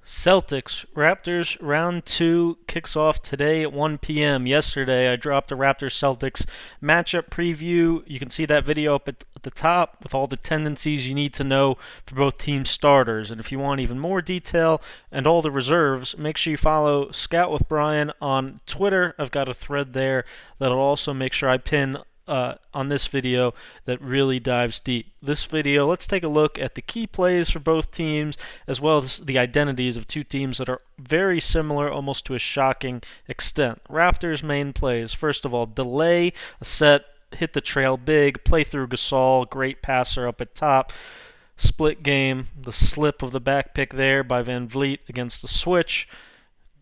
Celtics, Raptors round 2 kicks off today at 1 p.m. Yesterday, I dropped a Raptors Celtics matchup preview. You can see that video up at the top with all the tendencies you need to know for both team starters. And if you want even more detail and all the reserves, make sure you follow Scout with Bryan on Twitter. I've got a thread there that'll also make sure I pin on this video that really dives deep. This video, let's take a look at the key plays for both teams, as well as the identities of two teams that are very similar, almost to a shocking extent. Raptors main plays. First of all, delay a set, hit the trail big, play through Gasol, great passer up at top. Split game, the slip of the back pick there by Van Vliet against the switch.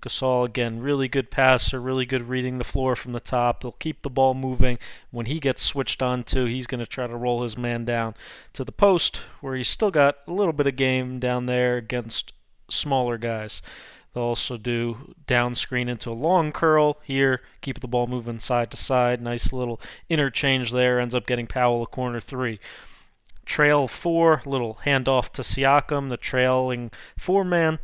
Gasol, again, really good passer, really good reading the floor from the top. He'll keep the ball moving. When he gets switched on to, he's going to try to roll his man down to the post, where he's still got a little bit of game down there against smaller guys. They'll also do down screen into a long curl here, keep the ball moving side to side. Nice little interchange there, ends up getting Powell a corner three. Trail four, little handoff to Siakam, the trailing four-man.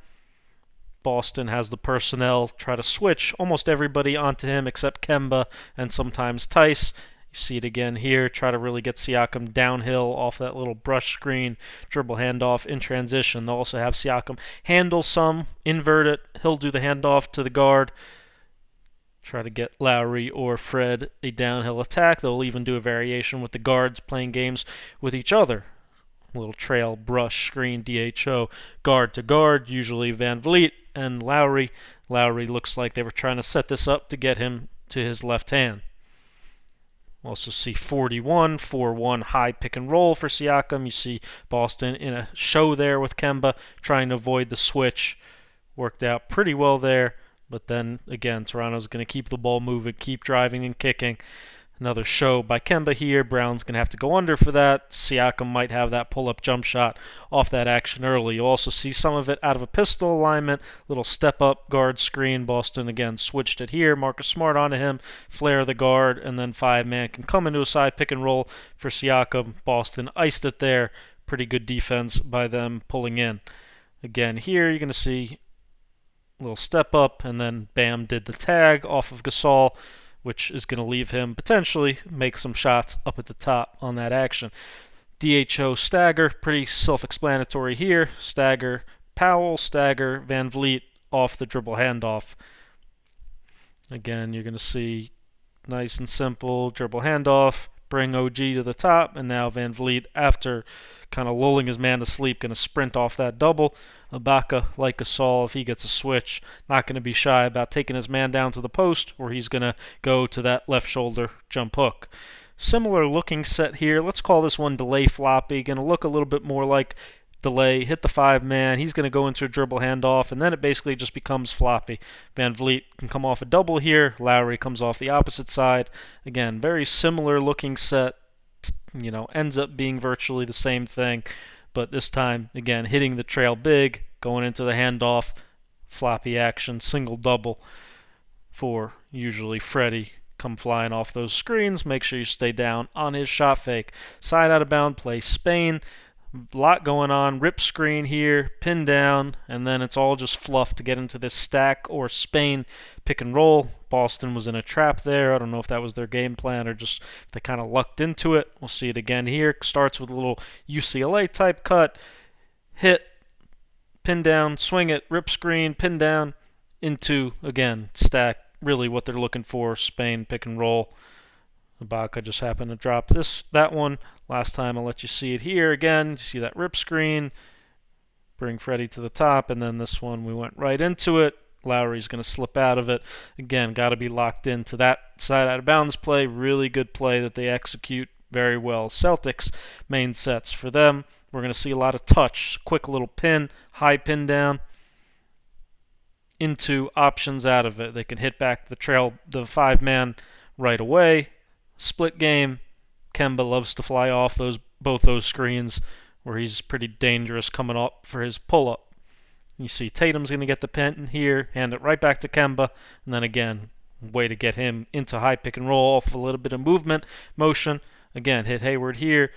Boston has the personnel try to switch almost everybody onto him except Kemba and sometimes Tice. You see it again here. Try to really get Siakam downhill off that little brush screen, dribble handoff in transition. They'll also have Siakam handle some, invert it. He'll do the handoff to the guard. Try to get Lowry or Fred a downhill attack. They'll even do a variation with the guards playing games with each other. Little trail, brush, screen, DHO, guard to guard, usually Van Vliet and Lowry. Lowry looks like they were trying to set this up to get him to his left hand. Also see 41, 4-1 high pick and roll for Siakam. You see Boston in a show there with Kemba, trying to avoid the switch. Worked out pretty well there, but then again, Toronto's going to keep the ball moving, keep driving and kicking. Another show by Kemba here. Brown's going to have to go under for that. Siakam might have that pull-up jump shot off that action early. You'll also see some of it out of a pistol alignment. Little step-up guard screen. Boston, again, switched it here. Marcus Smart onto him. Flare the guard, and then five-man can come into a side pick and roll for Siakam. Boston iced it there. Pretty good defense by them pulling in. Again, here you're going to see a little step-up, and then Bam did the tag off of Gasol, which is going to leave him potentially make some shots up at the top on that action. DHO stagger, pretty self-explanatory here. Stagger Powell, stagger Van Vliet off the dribble handoff. Again, you're going to see nice and simple dribble handoff, bring OG to the top, and now Van Vliet, after kind of lulling his man to sleep, going to sprint off that double. Ibaka, like Gasol, if he gets a switch, not going to be shy about taking his man down to the post, where he's going to go to that left shoulder jump hook. Similar looking set here. Let's call this one delay floppy. Going to look a little bit more like delay. Hit the five-man. He's going to go into a dribble handoff, and then it basically just becomes floppy. Van Vliet can come off a double here. Lowry comes off the opposite side. Again, very similar looking set. Ends up being virtually the same thing. But this time, again, hitting the trail big, going into the handoff, floppy action, single-double for usually Freddie. Come flying off those screens. Make sure you stay down on his shot fake. Side out of bound play, Spain. A lot going on. Rip screen here, pin down, and then it's all just fluff to get into this stack or Spain pick and roll. Boston was in a trap there. I don't know if that was their game plan or just they kind of lucked into it. We'll see it again here. Starts with a little UCLA type cut. Hit, pin down, swing it, rip screen, pin down, into, again, stack. Really what they're looking for, Spain pick and roll. Ibaka just happened to drop that one. Last time I'll let you see it here again. You see that rip screen. Bring Freddie to the top, and then this one we went right into it. Lowry's going to slip out of it. Again, got to be locked into that side out of bounds play. Really good play that they execute very well. Celtics main sets for them. We're going to see a lot of touch. Quick little pin, high pin down. Into options out of it. They can hit back the five-man right away. Split game. Kemba loves to fly off both those screens, where he's pretty dangerous coming up for his pull-up. You see Tatum's going to get the pin here, hand it right back to Kemba, and then again, way to get him into high pick and roll off a little bit of movement, motion. Again, hit Hayward here,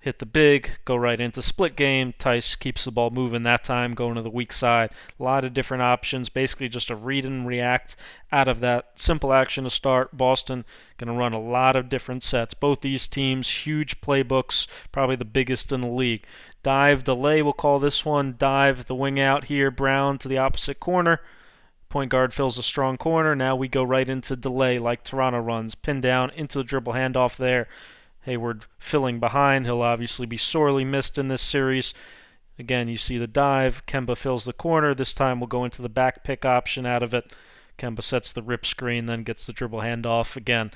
hit the big, go right into split game. Tice keeps the ball moving that time, going to the weak side. A lot of different options, basically just a read and react out of that simple action to start. Boston going to run a lot of different sets. Both these teams, huge playbooks, probably the biggest in the league. Dive, delay, we'll call this one. Dive, the wing out here, Brown to the opposite corner. Point guard fills a strong corner. Now we go right into delay like Toronto runs. Pin down into the dribble handoff there. Hayward filling behind. He'll obviously be sorely missed in this series. Again, you see the dive. Kemba fills the corner. This time we'll go into the back pick option out of it. Kemba sets the rip screen, then gets the dribble handoff. Again,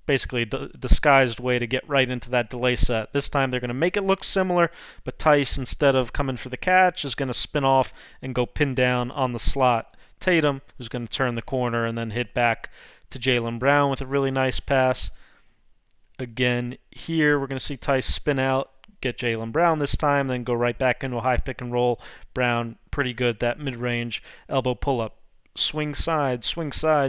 basically a disguised way to get right into that delay set. This time they're going to make it look similar, but Tice, instead of coming for the catch, is going to spin off and go pin down on the slot. Tatum, who's going to turn the corner and then hit back to Jaylen Brown with a really nice pass. Again, here we're going to see Tice spin out, get Jaylen Brown this time, then go right back into a high pick and roll. Brown, pretty good, that mid-range elbow pull-up. Swing side.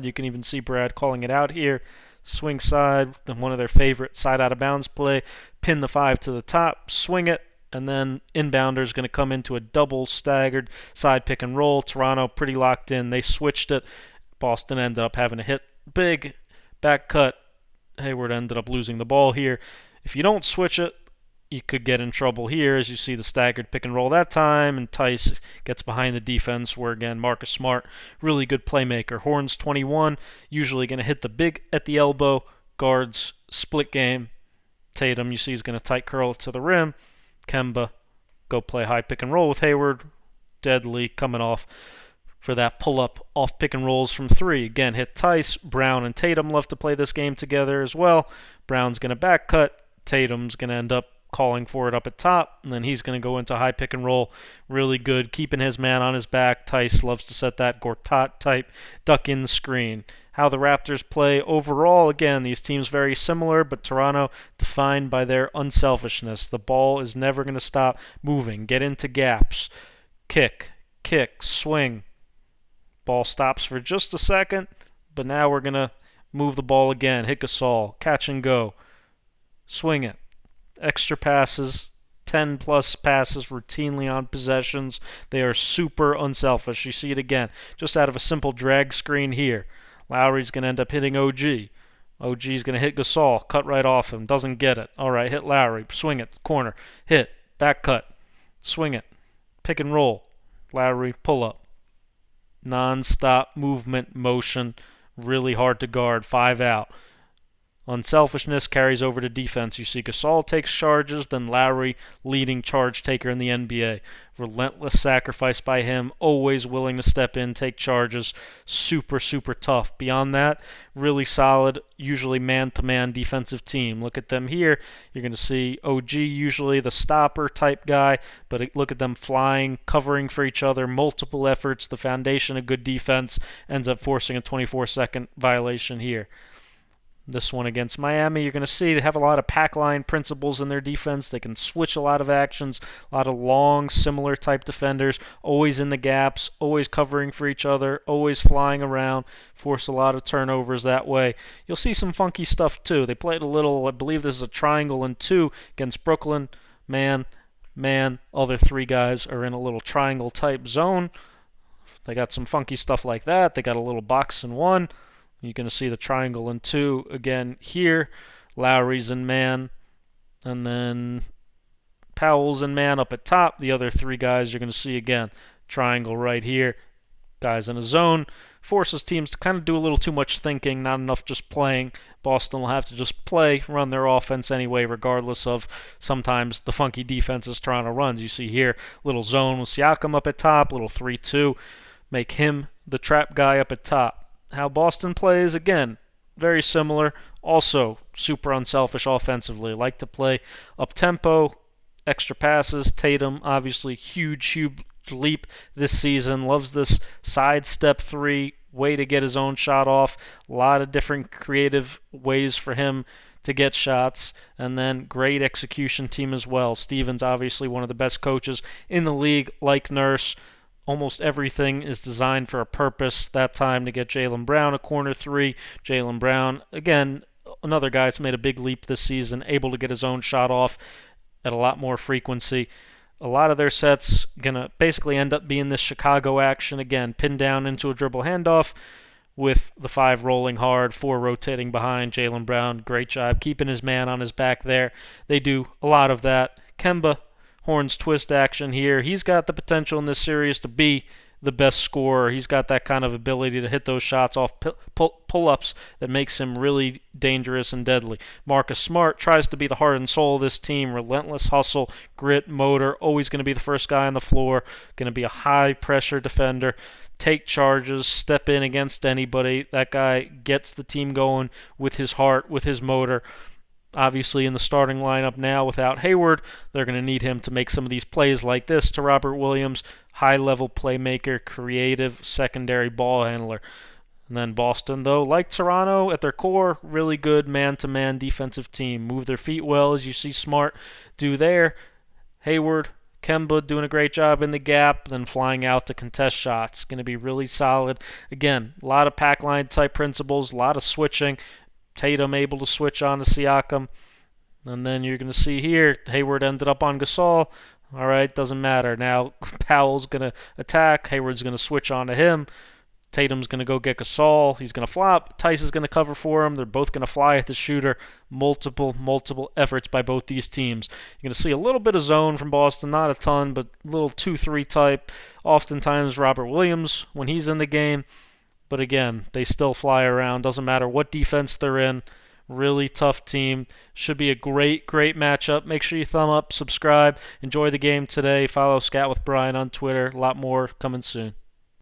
You can even see Brad calling it out here. Swing side, then one of their favorite side out of bounds play. Pin the 5 to the top, swing it, and then inbounder is going to come into a double staggered side pick and roll. Toronto pretty locked in. They switched it. Boston ended up having to hit big back cut. Hayward ended up losing the ball here. If you don't switch it, you could get in trouble here, as you see the staggered pick and roll that time, and Tice gets behind the defense where, again, Marcus Smart, really good playmaker. Horns 21, usually going to hit the big at the elbow. Guards, split game. Tatum, you see, is going to tight curl it to the rim. Kemba, go play high pick and roll with Hayward. Deadly coming off for that pull-up off pick and rolls from 3. Again, hit Tice. Brown and Tatum love to play this game together as well. Brown's going to back cut. Tatum's going to end up calling for it up at top, and then he's going to go into high pick and roll. Really good, keeping his man on his back. Tice loves to set that Gortat type duck in screen. How the Raptors play overall, again, these teams very similar, but Toronto defined by their unselfishness. The ball is never going to stop moving. Get into gaps. Kick, swing. Ball stops for just a second, but now we're going to move the ball again. Hit Gasol, catch and go. Swing it. Extra passes, 10-plus passes routinely on possessions. They are super unselfish. You see it again, just out of a simple drag screen here. Lowry's going to end up hitting OG. OG's going to hit Gasol, cut right off him, doesn't get it. All right, hit Lowry, swing it, corner, hit, back cut, swing it, pick and roll. Lowry, pull up. Non-stop movement, motion, really hard to guard, 5 out. Unselfishness carries over to defense. You see Gasol takes charges, then Lowry, leading charge taker in the NBA. Relentless sacrifice by him, always willing to step in, take charges. Super, super tough. Beyond that, really solid, usually man-to-man defensive team. Look at them here. You're going to see OG, usually the stopper type guy, but look at them flying, covering for each other, multiple efforts. The foundation of good defense ends up forcing a 24-second violation here. This one against Miami, you're going to see they have a lot of pack line principles in their defense. They can switch a lot of actions, a lot of long, similar type defenders, always in the gaps, always covering for each other, always flying around, force a lot of turnovers that way. You'll see some funky stuff too. They played a little, I believe this is a triangle and 2 against Brooklyn. Man, all their 3 guys are in a little triangle type zone. They got some funky stuff like that. They got a little box and 1. You're going to see the triangle and 2 again here. Lowry's in man. And then Powell's in man up at top. The other 3 guys you're going to see again. Triangle right here. Guys in a zone. Forces teams to kind of do a little too much thinking, not enough just playing. Boston will have to just play, run their offense anyway, regardless of sometimes the funky defenses Toronto runs. You see here, little zone with Siakam up at top, little 3-2. Make him the trap guy up at top. How Boston plays, again, very similar. Also, super unselfish offensively. Like to play up-tempo, extra passes. Tatum, obviously, huge leap this season. Loves this side step 3, way to get his own shot off. A lot of different creative ways for him to get shots. And then great execution team as well. Stevens, obviously, one of the best coaches in the league, like Nurse. Almost everything is designed for a purpose. That time to get Jaylen Brown a corner 3. Jaylen Brown, again, another guy that's made a big leap this season, able to get his own shot off. at a lot more frequency. A lot of their sets going to basically end up being this Chicago action again, pinned down into a dribble handoff with the 5 rolling hard, 4 rotating behind. Jaylen Brown, great job keeping his man on his back there. They do a lot of that. Kemba, Horns twist action here. He's got the potential in this series to be the best scorer. He's got that kind of ability to hit those shots off pull-ups that makes him really dangerous and deadly. Marcus Smart tries to be the heart and soul of this team. Relentless hustle, grit, motor, always going to be the first guy on the floor, going to be a high-pressure defender, take charges, step in against anybody. That guy gets the team going with his heart, with his motor. Obviously, in the starting lineup now without Hayward, they're going to need him to make some of these plays like this to Robert Williams. High-level playmaker, creative, secondary ball handler. And then Boston, though, like Toronto, at their core, really good man-to-man defensive team. Move their feet well, as you see Smart do there. Hayward, Kemba doing a great job in the gap, then flying out to contest shots. Going to be really solid. Again, a lot of pack line type principles, a lot of switching. Tatum able to switch on to Siakam. And then you're going to see here, Hayward ended up on Gasol. All right, doesn't matter. Now Powell's going to attack. Hayward's going to switch on to him. Tatum's going to go get Gasol. He's going to flop. Tice is going to cover for him. They're both going to fly at the shooter. Multiple efforts by both these teams. You're going to see a little bit of zone from Boston, not a ton, but a little 2-3 type. Oftentimes Robert Williams when he's in the game. But again, they still fly around. Doesn't matter what defense they're in. Really tough team. Should be a great matchup. Make sure you thumb up, subscribe, enjoy the game today. Follow Scat with Bryan on Twitter. A lot more coming soon.